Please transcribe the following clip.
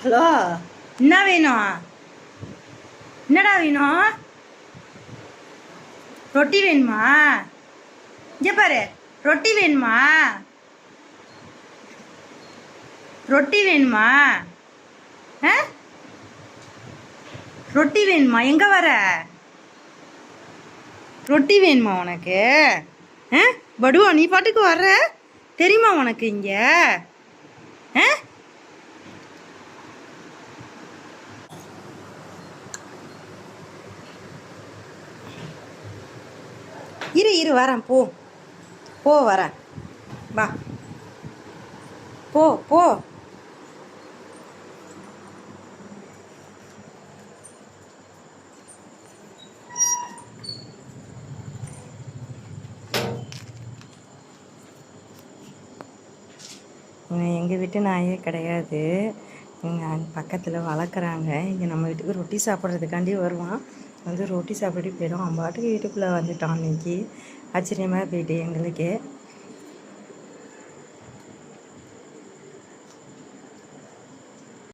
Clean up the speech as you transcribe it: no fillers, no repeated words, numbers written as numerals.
Hello, என்ன வேணும்? என்னடா வேணும்? ரொட்டி வேணுமா? இங்கே பாரு, ரொட்டி வேணுமா? ரொட்டி வேணுமா? ஆ, ரொட்டி வேணுமா? எங்க வர? ரொட்டி வேணுமா உனக்கு? ஆ, படுவா, நீ பாட்டுக்கு வர்ற? தெரியுமா உனக்கு இங்க? ஆ, இரு இரு வரேன், போ போ, வரேன், வா, போ போ. எங்கள் வீட்டு நாயே கிடையாது, எங்கள் பக்கத்தில் வளர்க்குறாங்க. இங்கே நம்ம வீட்டுக்கு ரொட்டி சாப்பிட்றதுக்காண்டி வருவான். வந்து ரொட்டி சாப்பிட்டு போயிடும். அவன் பாட்டுக்கு வீட்டுக்குள்ளே வந்துட்டான். அன்றைக்கி ஆச்சரியமாக போயிட்டு எங்களுக்கு.